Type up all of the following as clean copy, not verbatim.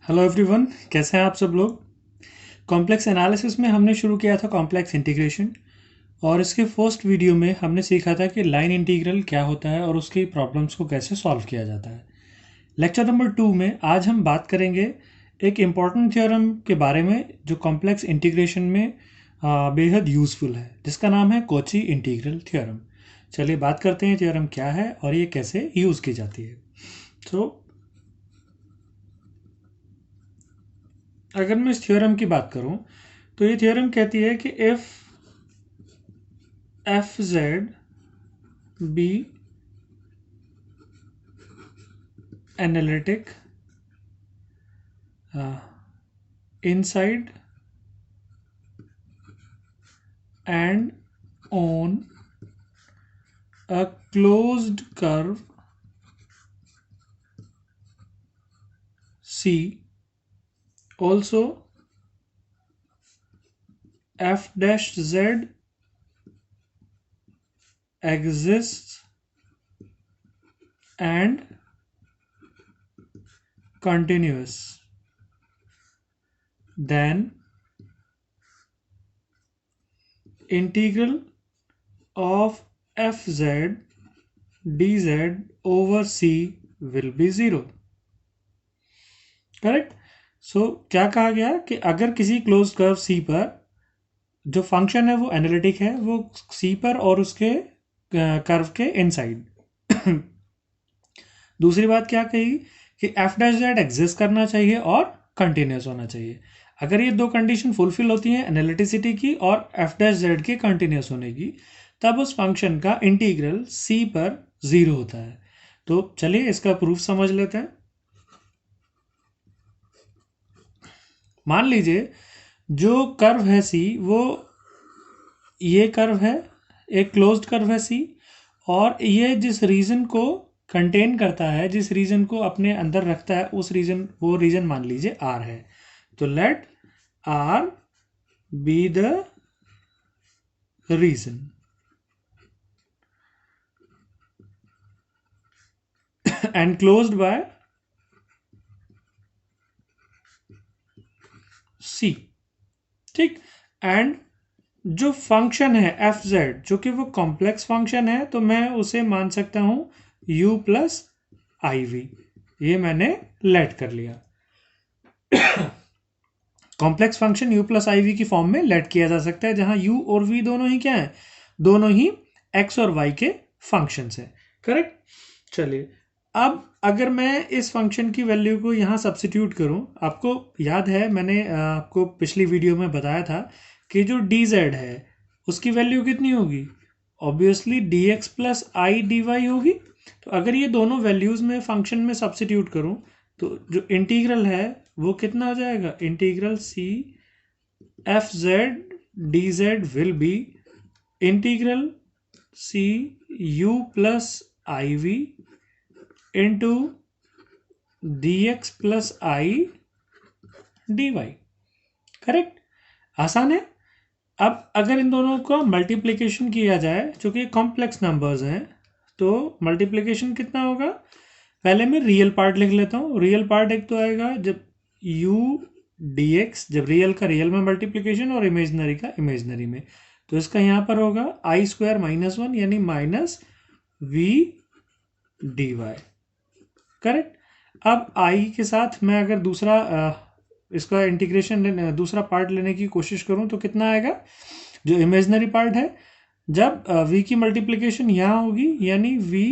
Hello everyone, कैसे हैं आप सब लोग। कॉम्प्लेक्स एनालिसिस में हमने शुरू किया था कॉम्प्लेक्स इंटीग्रेशन। और इसके फर्स्ट वीडियो में हमने सीखा था कि लाइन इंटीग्रल क्या होता है और उसकी प्रॉब्लम्स को कैसे सॉल्व किया जाता है। लेक्चर नंबर 2 में आज हम बात करेंगे एक इम्पॉर्टेंट थ्योरम के बारे में जो कॉम्प्लेक्स इंटीग्रेशन में बेहद यूज़फुल है, जिसका नाम है कॉची इंटीग्रल थ्योरम। चलिए बात करते हैं थ्योरम क्या है और ये कैसे यूज़ की जाती है। तो अगर मैं इस थ्योरम की बात करूं तो ये थ्योरम कहती है कि if F Z B analytic inside and on a closed curve C, also f dash z exists and continuous, then integral of fz dz over C will be 0। Correct. सो क्या कहा गया कि अगर किसी क्लोज कर्व सी पर जो function है वो एनालिटिक है, वो सी पर और उसके कर्व के इनसाइड। दूसरी बात क्या कही कि एफ डैश जेड एग्जिस्ट करना चाहिए और कंटिन्यूस होना चाहिए। अगर ये दो कंडीशन फुलफिल होती हैं एनालिटिसिटी की और एफ डैश जेड के कंटिन्यूस होने की, तब उस फंक्शन का इंटीग्रल सी पर 0 होता है। तो चलिए इसका प्रूफ समझ लेते हैं। मान लीजिए जो कर्व है सी, वो ये कर्व है, एक क्लोज्ड कर्व है सी, और ये जिस रीजन को कंटेन करता है, जिस रीजन को अपने अंदर रखता है, उस रीजन, वो रीजन मान लीजिए आर है। तो let R be the region and closed by C. ठीक। एंड जो फंक्शन है एफ जेड, जो कि वो कॉम्प्लेक्स फंक्शन है, तो मैं उसे मान सकता हूं u प्लस आई वी। ये मैंने लेट कर लिया। Complex function u plus I V की फॉर्म में लेट किया जा सकता है, जहां u और v दोनों ही क्या है, दोनों ही x और y के फंक्शंस हैं। करेक्ट। चलिए अब अगर मैं इस फंक्शन की वैल्यू को यहाँ सब्सिट्यूट करूँ, आपको याद है मैंने आपको पिछली वीडियो में बताया था कि जो dz है उसकी वैल्यू कितनी होगी, obviously dx plus I D Y होगी। तो अगर ये दोनों वैल्यूज़ में फंक्शन में सब्सिट्यूट करूँ तो जो इंटीग्रल है वो कितना हो जाएगा, integral C F Z D Z will be integral C U plus I V into D x plus I D Y. Correct. आसान है। अब अगर इन दोनों का मल्टीप्लिकेशन किया जाए, चूंकि कॉम्प्लेक्स नंबर्स हैं, तो मल्टीप्लिकेशन कितना होगा, पहले मैं रियल पार्ट लिख लेता हूँ। रियल पार्ट एक तो आएगा जब u dx, जब रियल का रियल में मल्टीप्लिकेशन और इमेजनरी का इमेजनरी में, तो इसका यहाँ पर होगा आई स्क्वायर माइनस 1 यानी minus V D Y. Correct. अब आई के साथ मैं अगर दूसरा इसका इंटीग्रेशन दूसरा पार्ट लेने की कोशिश करूं तो कितना आएगा, जो इमेजनरी पार्ट है, जब v की मल्टीप्लिकेशन यहाँ होगी यानी v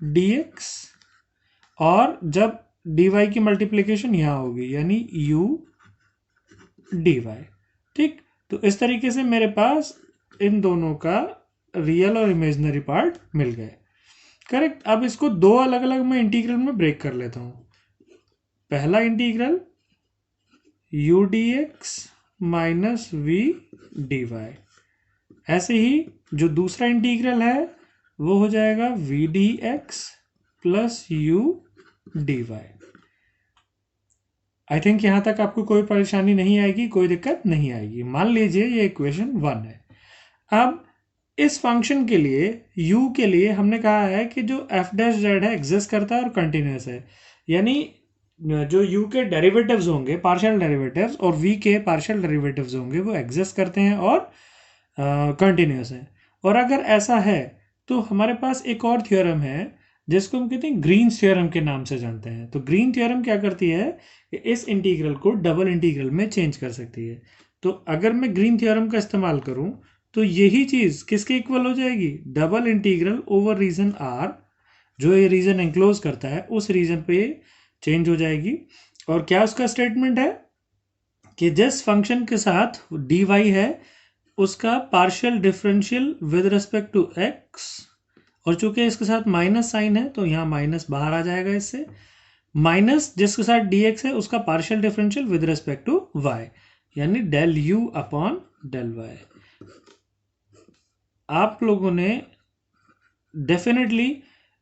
dx, और जब dy की मल्टीप्लिकेशन यहाँ होगी यानी u dy। ठीक। तो इस तरीके से मेरे पास इन दोनों का रियल और इमेजनरी पार्ट मिल गए। करेक्ट। अब इसको दो अलग अलग मैं इंटीग्रल में ब्रेक कर लेता हूँ। पहला integral u dx minus V D Y. ऐसे ही जो दूसरा इंटीग्रल है वो हो जाएगा V D x plus U D Y. I think यहां तक आपको कोई परेशानी नहीं आएगी, कोई दिक्कत नहीं आएगी। मान लीजिए ये इक्वेशन 1 है। अब इस फंक्शन के लिए u के लिए हमने कहा है कि जो f डैश जेड है एग्जिस्ट करता है और कंटिन्यूस है, यानी जो u के डेरिवेटिव्स होंगे पार्शियल डेरिवेटिव्स और v के पार्शियल डेरिवेटिव्स होंगे वो एग्जिस्ट करते हैं और कंटिन्यूस हैं। और अगर ऐसा है तो हमारे पास एक और थ्योरम है जिसको हम कहते हैं ग्रीन्स थ्योरम के नाम से जानते हैं। तो ग्रीन थ्योरम क्या करती है, इस इंटीग्रल को डबल इंटीग्रल में चेंज कर सकती है। तो अगर मैं ग्रीन थ्योरम का इस्तेमाल करूं तो यही चीज़ किसके इक्वल हो जाएगी, double integral over region R, जो ये रीजन एंक्लोज करता है उस रीजन पे चेंज हो जाएगी। और क्या उसका स्टेटमेंट है कि जिस फंक्शन के साथ dy है उसका partial differential with respect to x, और चूंकि इसके साथ माइनस साइन है तो यहाँ माइनस बाहर आ जाएगा इससे, माइनस जिसके साथ dx है उसका partial differential with respect to y, यानी del u upon del y। आप लोगों ने डेफिनेटली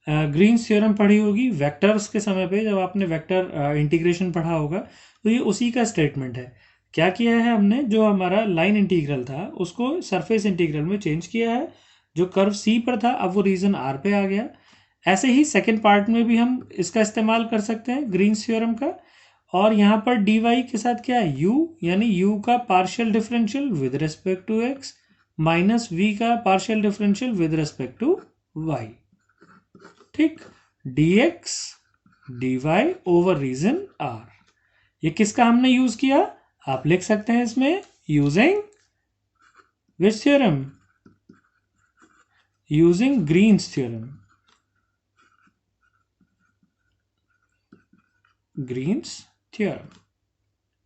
ग्रीन्स थ्योरम पढ़ी होगी वेक्टर्स के समय पे, जब आपने वेक्टर इंटीग्रेशन पढ़ा होगा तो ये उसी का स्टेटमेंट है। क्या किया है हमने, जो हमारा लाइन इंटीग्रल था उसको सरफेस इंटीग्रल में चेंज किया है, जो कर्व सी पर था अब वो रीजन आर पे आ गया। ऐसे ही सेकेंड पार्ट में भी हम इसका इस्तेमाल कर सकते हैं ग्रीन्स थ्योरम का। और यहाँ पर डी वाई के साथ क्या है, u, यानी u का partial differential with respect to x minus v का partial differential with respect to y। ठीक, dx dy over region r, ये किसका हमने यूज किया, आप लिख सकते हैं इसमें using which theorem, using Green's theorem, Green's theorem,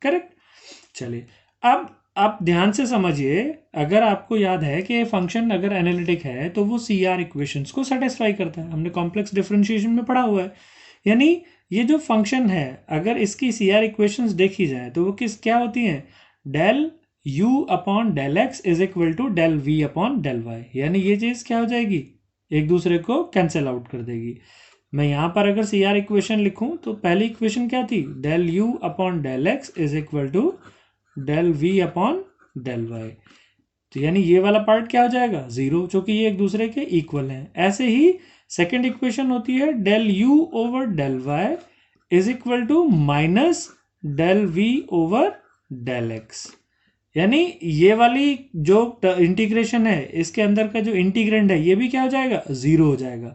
correct. चलिए अब आप ध्यान से समझिए, अगर आपको याद है कि फंक्शन अगर एनालिटिक है तो वो सी आर इक्वेशंस को सेटिस्फाई करता है, हमने कॉम्प्लेक्स डिफरेंशिएशन में पढ़ा हुआ है। यानी ये जो फंक्शन है अगर इसकी सी आर इक्वेशंस देखी जाए तो वो क्या होती हैं, del u upon del X is equal to del V upon del Y, यानी ये चीज़ क्या हो जाएगी, एक दूसरे को कैंसिल आउट कर देगी। मैं यहाँ पर अगर सी आर इक्वेशन लिखूँ तो पहली इक्वेशन क्या थी, del u upon del X is equal to del V upon del Y, तो यानी ये वाला पार्ट क्या हो जाएगा, जीरो, क्योंकि ये एक दूसरे के इक्वल हैं। ऐसे ही सेकेंड इक्वेशन होती है del u over del Y is equal to minus del V over del X, यानी ये वाली जो इंटीग्रेशन है इसके अंदर का जो इंटीग्रेंड है ये भी क्या हो जाएगा, जीरो हो जाएगा।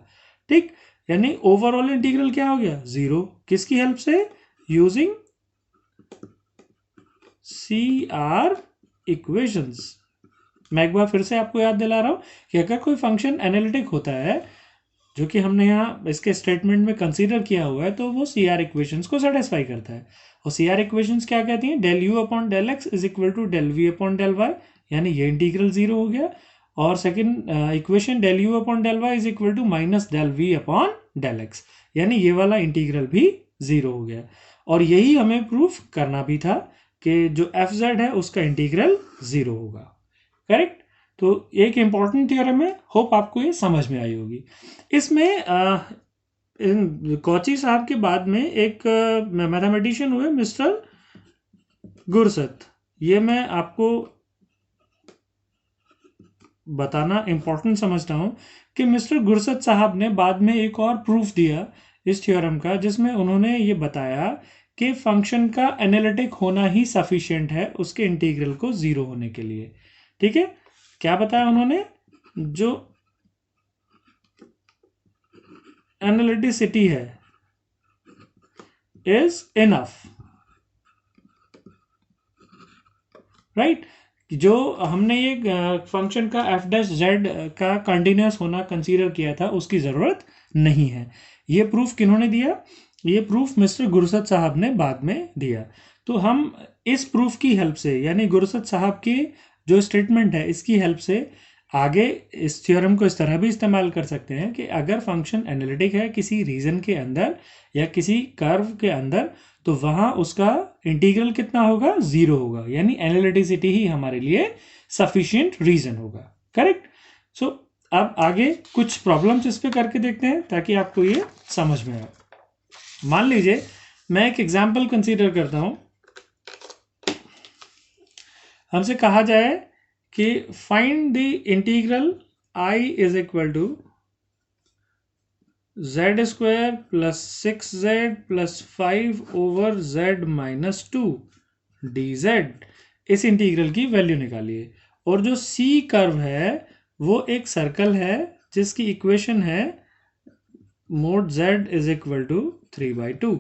ठीक, यानी ओवरऑल इंटीग्रल क्या हो गया, जीरो, किसकी हेल्प से, यूजिंग सी आर इक्वेशंस। मैं एक बार फिर से आपको याद दिला रहा हूं कि अगर कोई फंक्शन एनालिटिक होता है जो कि हमने यहाँ इसके स्टेटमेंट में कंसीडर किया हुआ है तो वो सी आर इक्वेशंस को सेटिस्फाई करता है। और सी आर इक्वेशंस क्या कहती हैं, del U upon del X is equal to del V upon del Y, यानी ये इंटीग्रल जीरो हो गया। और second equation del U upon del Y is equal to minus del V upon del X, यानी ये वाला integral भी zero हो गया। और यही हमें प्रूफ करना भी था कि जो एफ जेड है उसका इंटीग्रल जीरो होगा, करेक्ट। तो एक इंपॉर्टेंट थ्योरम है, होप आपको ये समझ में आई होगी। इसमें कौची साहब के बाद में एक मैथमेटिशियन हुए मिस्टर गुरसत, ये मैं आपको बताना इंपॉर्टेंट समझता हूँ कि मिस्टर गुरसत साहब ने बाद में एक और प्रूफ दिया इस थ्योरम का, जिसमें उन्होंने ये बताया कि फंक्शन का एनालिटिक होना ही सफिशिएंट है उसके इंटीग्रल को जीरो होने के लिए। ठीक है, क्या बताया उन्होंने, जो एनालिटिसिटी है इज इनफ, राइट। जो हमने ये फंक्शन का एफ डैश जेड का कंटिन्यूस होना कंसीडर किया था उसकी ज़रूरत नहीं है। ये प्रूफ किन्होंने दिया, ये प्रूफ मिस्टर गुरसत साहब ने बाद में दिया। तो हम इस प्रूफ की हेल्प से, यानी गुरसत साहब की जो स्टेटमेंट है इसकी हेल्प से आगे इस थ्योरम को इस तरह भी इस्तेमाल कर सकते हैं कि अगर फंक्शन एनालिटिक है किसी रीजन के अंदर या किसी कर्व के अंदर तो वहां उसका इंटीग्रल कितना होगा, जीरो होगा, यानी एनालिटिसिटी ही हमारे लिए सफिशिएंट रीजन होगा, करेक्ट। सो अब आगे कुछ प्रॉब्लम्स इस पे करके देखते हैं ताकि आपको ये समझ में आए। मान लीजिए मैं एक एग्जाम्पल कंसीडर करता हूं, हमसे कहा जाए कि find the integral i is equal to Z square plus 6z plus 5/z-2 dz। इस इंटीग्रल की वैल्यू निकालिए। और जो सी कर्व है वो एक सर्कल है जिसकी इक्वेशन है mod z is equal to 3/2।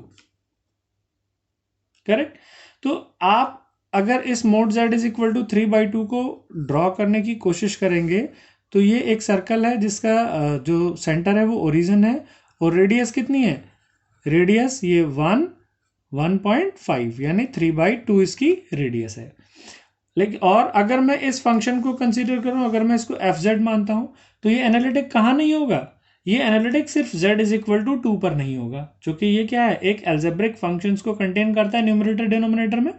Correct. तो आप अगर इस mod z is equal to 3/2 को ड्रॉ करने की कोशिश करेंगे तो ये एक सर्कल है जिसका जो सेंटर है वो ओरिजिन है और रेडियस कितनी है, रेडियस ये 1.5 यानी 3/2 इसकी रेडियस है। लेकिन और अगर मैं इस फंक्शन को कंसीडर करूं, अगर मैं इसको एफ जेड मानता हूं तो ये एनालिटिक कहाँ नहीं होगा, ये एनालिटिक सिर्फ z इज इक्वल टू 2 पर नहीं होगा, क्योंकि ये क्या है, एक एल्जेब्रिक फंक्शंस को कंटेन करता है न्यूमरेटर डिनोमिनेटर में।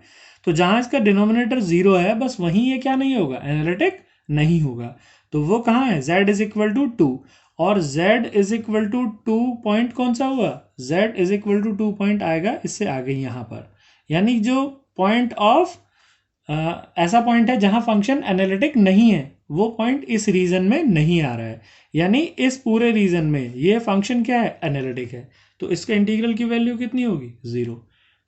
तो जहां इसका डिनोमिनेटर 0 है बस वहीं ये क्या नहीं होगा, एनालिटिक नहीं होगा। तो वो कहाँ है, z इज इक्वल टू 2। और z is equal to 2 point कौन सा हुआ, z is equal to 2 point आएगा इससे आगे यहाँ पर, यानी जो पॉइंट ऑफ ऐसा पॉइंट है जहां फंक्शन एनालिटिक नहीं है, वो पॉइंट इस रीजन में नहीं आ रहा है, यानी इस पूरे रीजन में ये फंक्शन क्या है, एनालिटिक है। तो इसका इंटीग्रल की वैल्यू कितनी होगी, 0।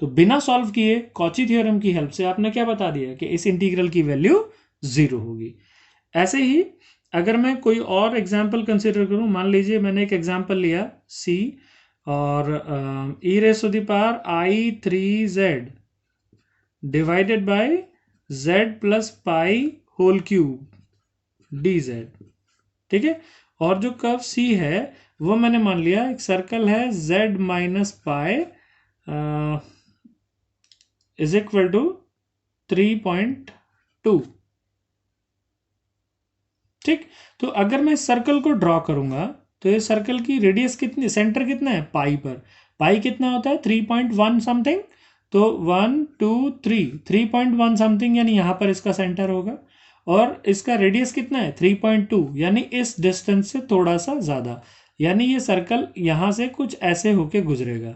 तो बिना सॉल्व किए कॉची थ्योरम की हेल्प से आपने क्या बता दिया कि इस इंटीग्रल की वैल्यू 0 होगी। ऐसे ही अगर मैं कोई और एग्जाम्पल कंसिडर करूं, मान लीजिए मैंने एक एग्जाम्पल लिया c और e⁻⁻i3z divided by z plus pi whole cube dz। ठीक है। और जो कर्व c है वो मैंने मान लिया एक सर्कल है z minus pi is equal to 3.2। ठीक। तो अगर मैं इस सर्कल को ड्रॉ करूंगा तो ये सर्कल की रेडियस कितनी, सेंटर कितना है पाई पर, पाई कितना होता है 3.1 समथिंग। तो 1 2 3 3.1 समथिंग यानी यहां पर इसका सेंटर होगा और इसका रेडियस कितना है 3.2 यानी इस डिस्टेंस से थोड़ा सा ज़्यादा, यानी ये सर्कल यहां से कुछ ऐसे होके गुजरेगा।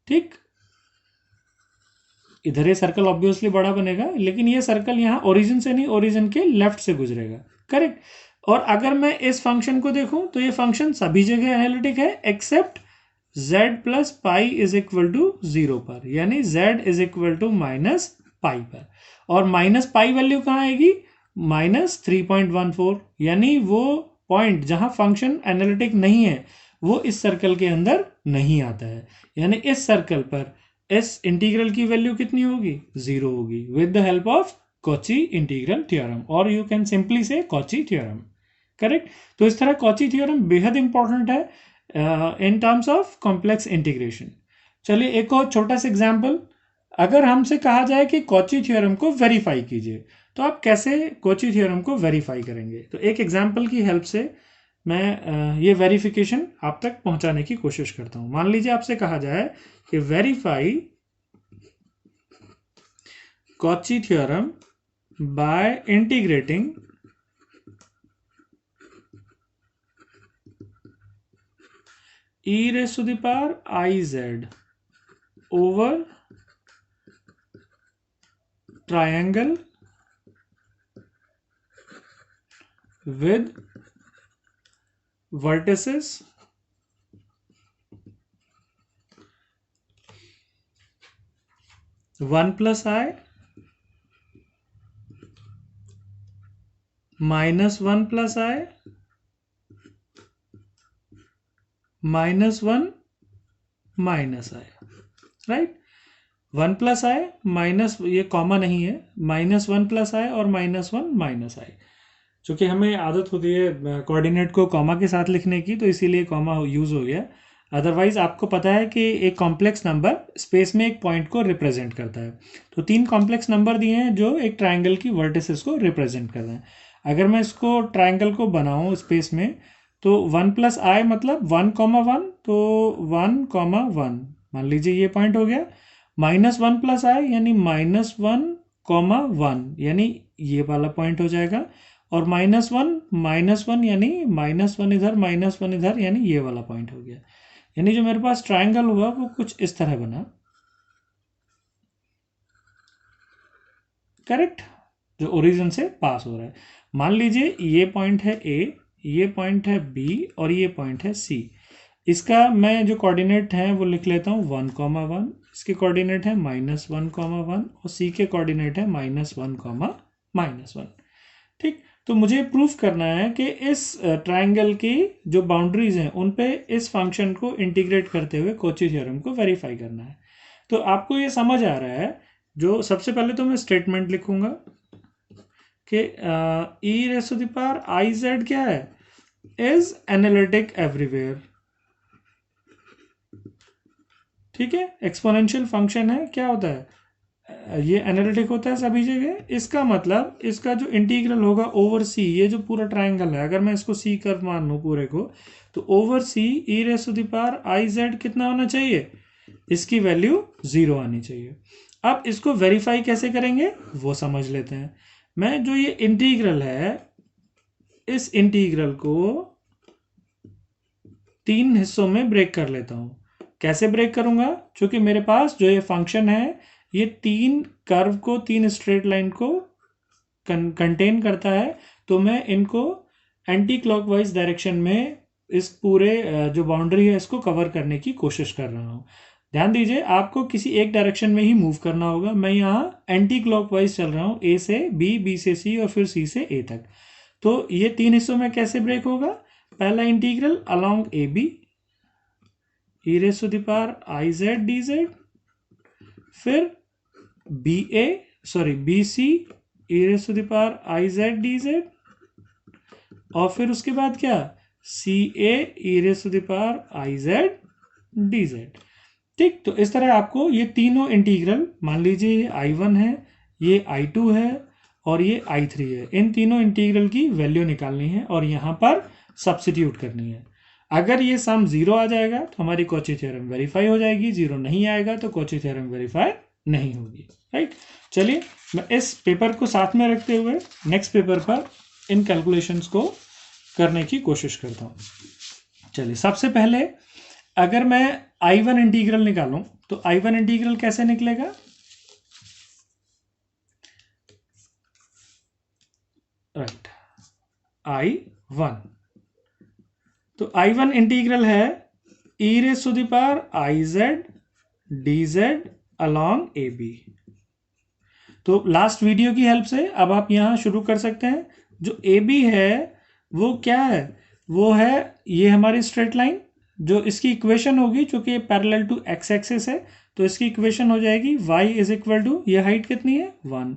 ठीक। इधर ये सर्कल ऑब्वियसली बड़ा बनेगा लेकिन ये सर्कल यहाँ ओरिजिन से नहीं, ओरिजिन के लेफ्ट से गुजरेगा। करेक्ट। और अगर मैं इस फंक्शन को देखूं तो ये फंक्शन सभी जगह एनालिटिक है except z plus pi is equal to 0 पर, यानी z is equal to minus pi पर। और माइनस पाई वैल्यू कहाँ आएगी, -3.14, यानी वो पॉइंट जहां फंक्शन एनालिटिक नहीं है वो इस सर्कल के अंदर नहीं आता है, यानी इस सर्कल पर इस इंटीग्रल की वैल्यू कितनी होगी, 0 होगी with the help of Cauchy integral theorem, और यू कैन सिंपली से कॉची थ्योरम। करेक्ट। तो इस तरह कॉची थ्योरम बेहद इंपॉर्टेंट है in terms of complex integration. चलिए एक और छोटा सा एग्जांपल, अगर हमसे कहा जाए कि कॉची थ्योरम को वेरीफाई कीजिए तो आप कैसे कॉची थ्योरम को वेरीफाई करेंगे। तो एक एग्जांपल की हेल्प से मैं ये वेरिफिकेशन आप तक पहुंचाने की कोशिश करता हूं। मान लीजिए आपसे कहा जाए कि verify Cauchy theorem by integrating e⁻⁻iz over triangle with vertices (1 plus I -1 plus I -1 minus I, right. 1 plus I minus, ये कॉमा नहीं है, -1 प्लस आई और -1 माइनस आई, चूंकि हमें आदत होती है कोऑर्डिनेट को कॉमा के साथ लिखने की तो इसीलिए कॉमा यूज हो गया। अदरवाइज आपको पता है कि एक कॉम्प्लेक्स नंबर स्पेस में एक पॉइंट को रिप्रेजेंट करता है। तो 3 कॉम्प्लेक्स नंबर दिए हैं जो एक ट्राइंगल की वर्टिसेस को रिप्रेजेंट कर रहे हैं। अगर मैं इसको ट्राइंगल को बनाऊं स्पेस में तो 1 प्लस आई मतलब 1,1, तो 1,1 मान लीजिए ये पॉइंट हो गया। -1 प्लस आई यानी -1,1 यानी ये वाला पॉइंट हो जाएगा। और -1 यानी -1 इधर -1 इधर यानी ये वाला पॉइंट हो गया। यानी जो मेरे पास ट्राइंगल हुआ वो कुछ इस तरह बना। करेक्ट। जो ओरिजिन से पास हो रहा है। मान लीजिए ये पॉइंट है ए, ये पॉइंट है बी और ये पॉइंट है सी। इसका मैं जो कोऑर्डिनेट है वो लिख लेता हूँ 1,1, इसके कोऑर्डिनेट है -1,1 और सी के कोऑर्डिनेट है -1,-1। ठीक, तो मुझे प्रूफ करना है कि इस ट्रायंगल की जो बाउंड्रीज हैं उन पे इस फंक्शन को इंटीग्रेट करते हुए कॉची थ्योरम को वेरीफाई करना है। तो आपको ये समझ आ रहा है, जो सबसे पहले तो मैं स्टेटमेंट लिखूंगा कि e raise to the power I z क्या है, इज एनालिटिक एवरीवेयर। ठीक है, एक्सपोनेंशियल फंक्शन है, क्या होता है ये एनालिटिक होता है सभी जगह। इसका मतलब इसका जो इंटीग्रल होगा ओवर सी, ये जो पूरा ट्रायंगल है अगर मैं इसको सी कर्व मान लूँ पूरे को, तो over c E raise to the power I z कितना होना चाहिए, इसकी वैल्यू 0 आनी चाहिए। अब इसको वेरीफाई कैसे करेंगे वो समझ लेते हैं। मैं जो ये इंटीग्रल है, इस इंटीग्रल को 3 हिस्सों में ब्रेक कर लेता हूं। कैसे ब्रेक करूंगा, क्योंकि मेरे पास जो ये फंक्शन है ये 3 कर्व को, 3 स्ट्रेट लाइन को कंटेन करता है, तो मैं इनको एंटी क्लॉकवाइज डायरेक्शन में इस पूरे जो बाउंड्री है इसको कवर करने की कोशिश कर रहा हूँ। ध्यान दीजिए, आपको किसी एक डायरेक्शन में ही मूव करना होगा। मैं यहाँ एंटी क्लॉकवाइज चल रहा हूँ, ए से बी, बी से सी और फिर सी से ए तक। तो ये 3 हिस्सों में कैसे ब्रेक होगा, पहला integral along A B E raise to the power I Z D Z, फिर B C E raise to the power I Z D Z, और फिर उसके बाद क्या, C A E raise to the power I Z D Z. ठीक, तो इस तरह आपको ये तीनों इंटीग्रल, मान लीजिए ये I1 है, ये I2 है और ये I3 है, इन तीनों इंटीग्रल की वैल्यू निकालनी है और यहाँ पर सब्स्टिट्यूट करनी है। अगर ये सम 0 आ जाएगा तो हमारी कॉची थ्योरम वेरीफाई हो जाएगी, 0 नहीं आएगा तो कॉची थ्योरम वेरीफाई नहीं होगी। राइट, चलिए मैं इस पेपर को साथ में रखते हुए नेक्स्ट पेपर पर इन कैलकुलेशंस को करने की कोशिश करता हूँ। चलिए, सबसे पहले अगर मैं I1 इंटीग्रल निकालूं तो I1 इंटीग्रल कैसे निकलेगा, राइट, I1, तो I1 इंटीग्रल है e raise to the power I Z D z along a b. तो लास्ट वीडियो की हेल्प से अब आप यहां शुरू कर सकते हैं। जो ए बी है वो क्या है, वो है ये हमारी स्ट्रेट लाइन, जो इसकी इक्वेशन होगी, चूंकि पैरेलल टू एक्स एक्सिस है तो इसकी इक्वेशन हो जाएगी y इज इक्वल टू, ये हाइट कितनी है 1।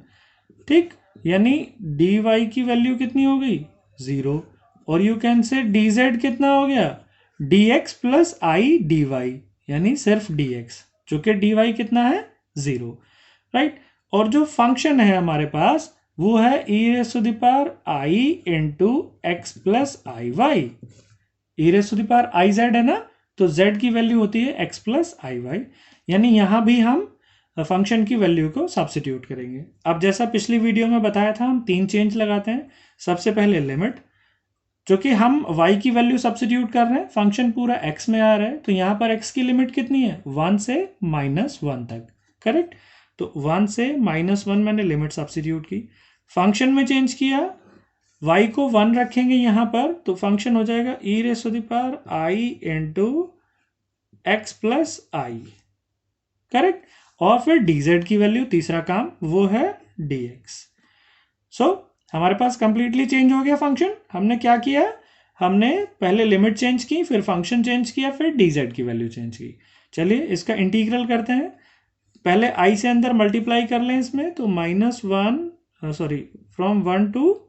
ठीक, यानी डी वाई की वैल्यू कितनी हो गई 0, और you can say d z कितना हो गया d x plus I D y, यानी सिर्फ डी एक्स, चूंकि डी वाई कितना है 0। राइट, और जो फंक्शन है हमारे पास वो है e raise to the power i into x plus i y. E raise to the power I z है ना, तो z की वैल्यू होती है x प्लस आई वाई, यानी यहां भी हम फंक्शन की वैल्यू को सब्स्टिट्यूट करेंगे। अब जैसा पिछली वीडियो में बताया था, हम 3 चेंज लगाते हैं। सबसे पहले लिमिट, जो कि हम y की वैल्यू सब्स्टिट्यूट कर रहे हैं, फंक्शन पूरा x में आ रहा है, तो यहां पर x की लिमिट कितनी है 1 से -1 तक, करेक्ट। तो 1 से -1 मैंने लिमिट सब्स्टिट्यूट की, फंक्शन में चेंज किया, y को 1 रखेंगे यहां पर, तो फंक्शन हो जाएगा e raise to the power i into x plus i, correct. और फिर dz की वैल्यू, तीसरा काम वो है dx। सो हमारे पास कंप्लीटली चेंज हो गया फंक्शन। हमने क्या किया, हमने पहले लिमिट चेंज की, फिर फंक्शन चेंज किया, फिर dz की वैल्यू चेंज की। चलिए इसका इंटीग्रल करते हैं। पहले i से अंदर मल्टीप्लाई कर लें इसमें, तो फ्रॉम 1 टू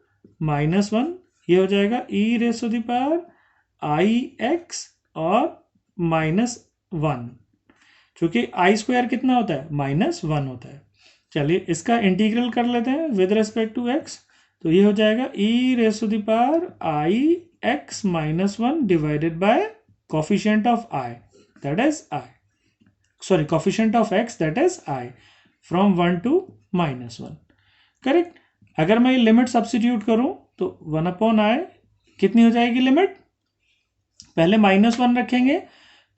-1, ये हो जाएगा e raise to the power i x और -1, क्योंकि आई स्क्वायर कितना होता है -1 होता है। चलिए इसका इंटीग्रल कर लेते हैं विद रिस्पेक्ट टू एक्स, तो ये हो जाएगा e raise to the power i x -1 divided by coefficient of i, that is i, sorry coefficient of x that is i, from 1 to -1, correct. अगर मैं ये लिमिट सब्स्टिट्यूट करूं तो 1/i कितनी हो जाएगी लिमिट, पहले -1 रखेंगे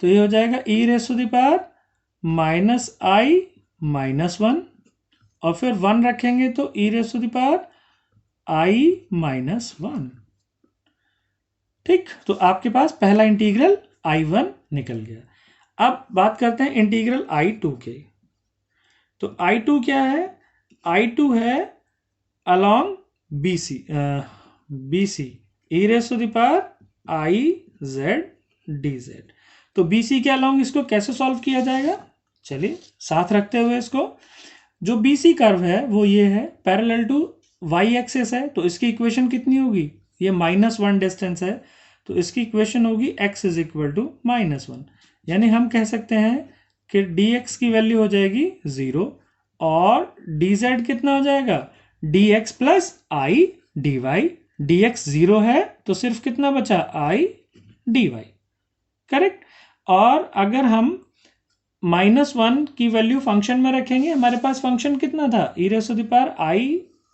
तो ये हो जाएगा e raise to the power -i-1, और फिर 1 रखेंगे तो e raise to the power i-1। ठीक, तो आपके पास पहला इंटीग्रल I1 निकल गया। अब बात करते हैं इंटीग्रल I2 के। तो I2 क्या है? I2 है along BC e raise to the power I Z dz। तो BC के along इसको कैसे सॉल्व किया जाएगा? चलिए साथ रखते हुए इसको, जो BC कर्व है वो ये है, पैरेलल टू y एक्सिस है, तो इसकी इक्वेशन कितनी होगी? ये -1 डिस्टेंस है, तो इसकी इक्वेशन होगी x इज इक्वल टू -1। यानी हम कह सकते हैं कि dx की वैल्यू हो जाएगी 0 और dz कितना हो जाएगा? dx plus i dy। dx 0 है तो सिर्फ कितना बचा? i dy। करेक्ट। और अगर हम -1 की वैल्यू फंक्शन में रखेंगे, हमारे पास फंक्शन कितना था? e raise to the power i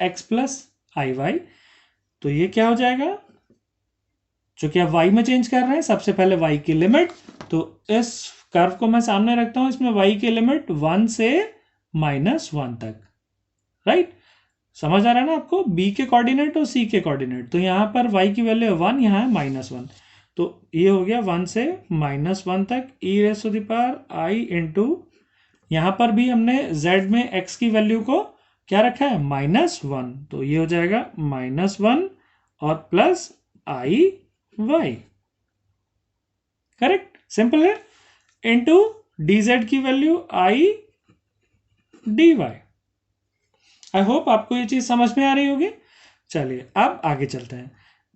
x plus i y। तो ये क्या हो जाएगा? चूंकि आप y में चेंज कर रहे हैं, सबसे पहले y की लिमिट, तो इस कर्व को मैं सामने रखता हूं, इसमें y की लिमिट 1 से -1 तक। राइट, समझ आ रहा है ना आपको? b के कोऑर्डिनेट और c के कोऑर्डिनेट। तो यहां पर y की वैल्यू है 1, यहां है -1, तो ये हो गया 1 से -1 तक e raise to the power i into, यहां पर भी हमने z में x की वैल्यू को क्या रखा है? -1, तो ये हो जाएगा -1 और plus i y। Correct, simple है। इंटू dz की value i dy। I hope आपको ये चीज समझ में आ रही होगी। चलिए अब आगे चलते हैं।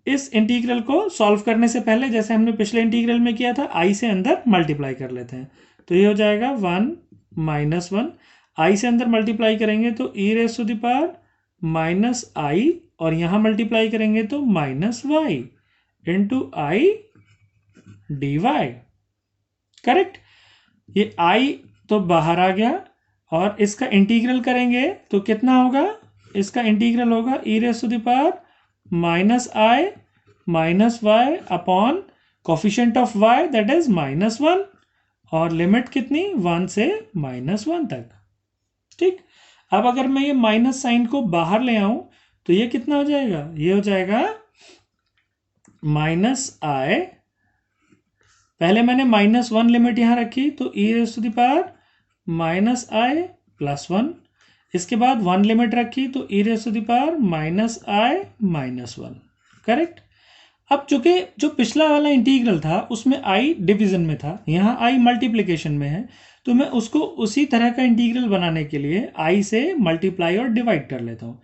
इस इंटीग्रल को सॉल्व करने से पहले, जैसे हमने पिछले इंटीग्रल में किया था, i से अंदर मल्टीप्लाई कर लेते हैं। तो ये हो जाएगा 1 -1, i से अंदर मल्टीप्लाई करेंगे तो e raise to the power -i, और यहां मल्टीप्लाई करेंगे तो -y into i dy। Correct, ये i तो बाहर आ गया, और इसका इंटीग्रल करेंगे तो कितना होगा? इसका इंटीग्रल होगा e raise to the power -i -y upon coefficient of y that is -1, और लिमिट कितनी? 1 से -1 तक। ठीक, अब अगर मैं ये माइनस साइन को बाहर ले आऊं तो ये कितना हो जाएगा? ये हो जाएगा -i, पहले मैंने -1 लिमिट यहां रखी, तो e raise to the power -i plus 1, इसके बाद 1 लिमिट रखी तो e raise to the power -i -1। Correct. अब चूंकि जो पिछला वाला इंटीग्रल था उसमें i डिवीजन में था, यहाँ i मल्टीप्लिकेशन में है, तो मैं उसको उसी तरह का इंटीग्रल बनाने के लिए i से मल्टीप्लाई और डिवाइड कर लेता हूँ।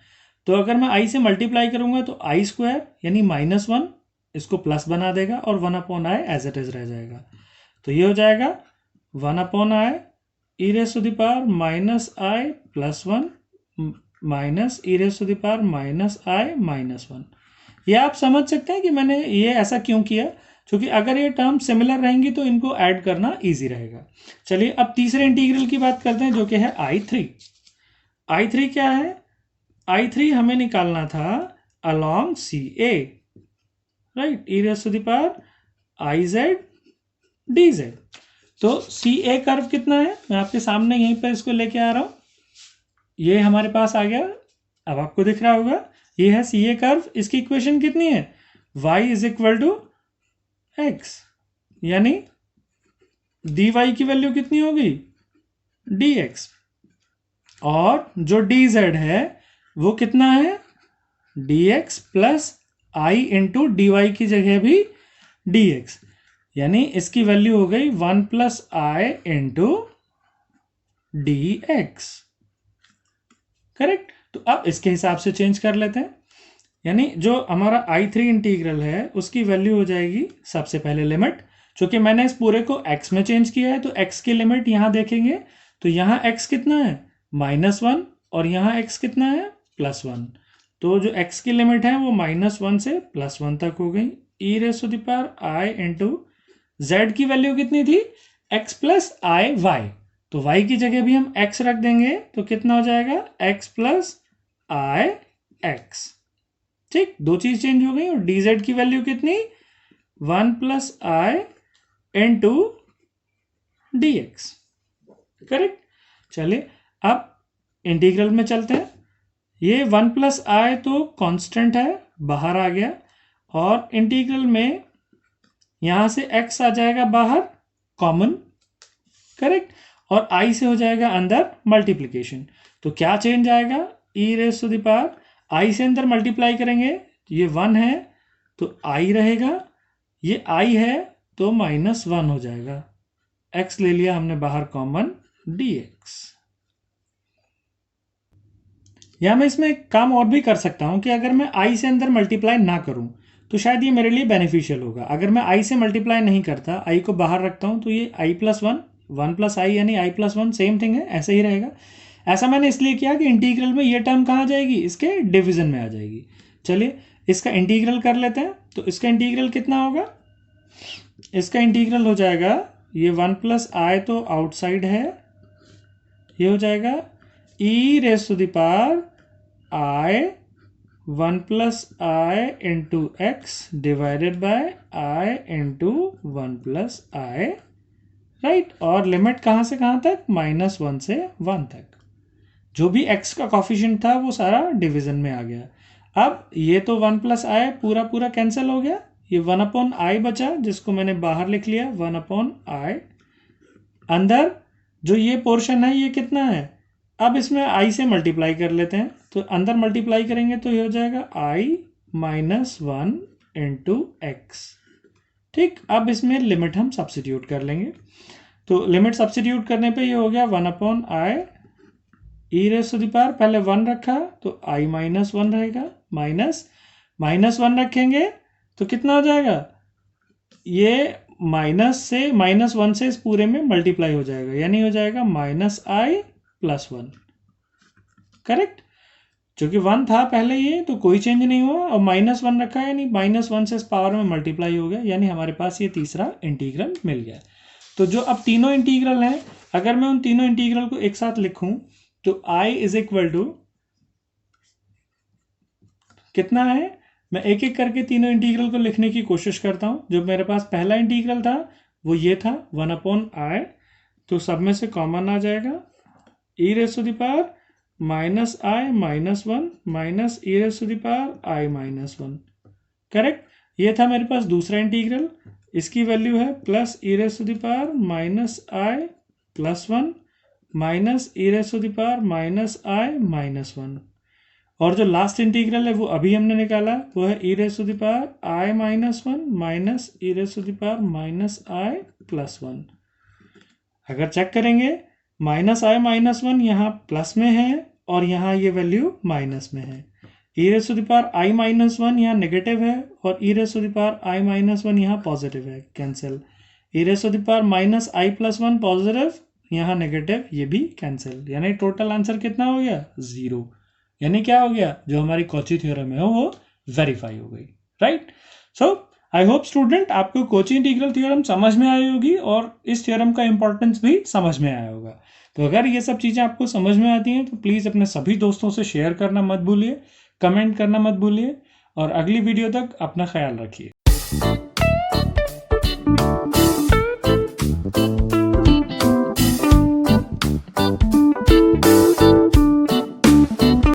तो अगर मैं i से मल्टीप्लाई करूंगा तो i स्क्वायर यानी -1 इसको प्लस बना देगा, और 1/i एज इट इज रह जाएगा। तो ये हो जाएगा 1/i e raise to the power -i plus 1 minus e raise to the power -i -1। ये आप समझ सकते हैं कि मैंने ये ऐसा क्यों किया, क्योंकि अगर ये टर्म सिमिलर रहेंगी तो इनको ऐड करना इजी रहेगा। चलिए अब तीसरे इंटीग्रल की बात करते हैं, जो कि है I3। I3 क्या है? I3 हमें निकालना था along CA, right, e raise to the power IZ dz। तो CA कर्व कितना है? मैं आपके सामने यहीं पर इसको लेके आ रहा हूं, ये हमारे पास आ गया, अब आपको दिख रहा होगा, ये है CA कर्व। इसकी इक्वेशन कितनी है? y is equal to x, यानी dy की वैल्यू कितनी होगी? dx, और जो dz है वो कितना है? dx plus i into dy की जगह भी dx, यानी इसकी वैल्यू हो गई 1 plus i into dx। Correct, तो अब इसके हिसाब से चेंज कर लेते हैं, यानी जो हमारा I3 इंटीग्रल है उसकी वैल्यू हो जाएगी सबसे पहले लिमिट, चूंकि मैंने इस पूरे को x में चेंज किया है तो x की लिमिट यहां देखेंगे तो यहां x कितना है? -1, और यहां x कितना है? +1। तो जो x की लिमिट है वो -1 से +1 तक हो गई। e raise to the power i into z की वैल्यू कितनी थी? x प्लस i y, तो y की जगह भी हम x रख देंगे तो कितना हो जाएगा? x plus i x। ठीक, दो चीज चेंज हो गई, और dz की वैल्यू कितनी? 1 plus i into dx। Correct, चलिए अब इंटीग्रल में चलते हैं। ये 1 प्लस i तो कांस्टेंट है, बाहर आ गया, और इंटीग्रल में यहां से x आ जाएगा बाहर कॉमन, करेक्ट, और i से हो जाएगा अंदर मल्टीप्लीकेशन। तो क्या चेंज आएगा, e raise to the power, i से अंदर मल्टीप्लाई करेंगे, ये 1 है तो i रहेगा, ये i है तो -1 हो जाएगा, x ले लिया हमने बाहर कॉमन, dx। या मैं इसमें एक काम और भी कर सकता हूं कि अगर मैं i से अंदर मल्टीप्लाई ना करूं तो शायद ये मेरे लिए बेनिफिशियल होगा। अगर मैं i से मल्टीप्लाई नहीं करता, i को बाहर रखता हूं, तो ये i+1, 1+i यानी i+1 सेम थिंग है, ऐसे ही रहेगा। ऐसा मैंने इसलिए किया कि इंटीग्रल में ये टर्म कहाँ जाएगी, इसके डिवीजन में आ जाएगी। चलिए इसका इंटीग्रल कर लेते हैं। तो इसका इंटीग्रल कितना होगा, इसका इंटीग्रल हो जाएगा, ये 1+i तो आउटसाइड है, ये हो जाएगा e raise to the power i 1+i into x divided by i into 1+i, right. और लिमिट कहाँ से कहाँ तक, -1 से 1 तक। जो भी x का कॉफिशिएंट था वो सारा डिवीजन में आ गया। अब ये तो 1+i पूरा पूरा कैंसिल हो गया, ये 1/i बचा जिसको मैंने बाहर लिख लिया 1/i। अंदर जो ये पोर्शन है ये कितना है, अब इसमें i से मल्टीप्लाई कर लेते हैं। तो अंदर मल्टीप्लाई करेंगे तो ये हो जाएगा i -1 इंटू एक्स, ठीक। अब इसमें लिमिट हम सब्स्टिट्यूट कर लेंगे। तो लिमिट सब्स्टिट्यूट करने पे ये हो गया 1/i e raise to the power, पहले 1 रखा तो i -1 रहेगा, -1 रखेंगे तो कितना हो जाएगा, ये -1 से इस पूरे में मल्टीप्लाई हो जाएगा, यानी हो जाएगा -i+1, करेक्ट। क्योंकि 1 था पहले ये तो कोई चेंज नहीं हुआ, और -1 रखा है यानी -1 से इस पावर में मल्टीप्लाई हो गया, यानी हमारे पास ये तीसरा इंटीग्रल मिल गया। तो जो अब तीनों इंटीग्रल हैं, अगर मैं उन तीनों इंटीग्रल को एक साथ लिखूं तो i इज इक्वल टू कितना है, मैं एक एक करके तीनों इंटीग्रल को लिखने की कोशिश करता हूं। जो मेरे पास पहला इंटीग्रल था वो ये था 1/i, तो सब में से कॉमन आ जाएगा e raise to the power -i-1 minus e raise to the power i-1, correct. ये था मेरे पास दूसरा इंटीग्रल, इसकी वैल्यू है plus e raise to the power -i+1 minus e raise to the power -i-1। और जो लास्ट इंटीग्रल है वो अभी हमने निकाला, वो है e raise to the power i-1 minus e raise to the power -i+1। अगर चेक करेंगे -i-1 यहाँ प्लस में है और यहाँ ये वैल्यू माइनस में है, e raise to the power i-1 यहाँ नेगेटिव है और e raise to the power i-1 यहाँ पॉजिटिव है, cancel. e raise to the power -i+1 positive, यहाँ नेगेटिव, ये भी कैंसिल, यानी टोटल आंसर कितना हो गया, 0। यानी क्या हो गया, जो हमारी कॉची थ्योरम है वो वेरीफाई हो गई, right. So I hope student आपको कॉची इंटीग्रल थ्योरम समझ में आई होगी और इस थ्योरम का इंपॉर्टेंस भी समझ में आया होगा। तो अगर ये सब चीज़ें आपको समझ में आती हैं तो प्लीज़ अपने सभी दोस्तों से शेयर करना मत भूलिए, कमेंट करना मत भूलिए, और अगली वीडियो तक अपना ख्याल रखिए।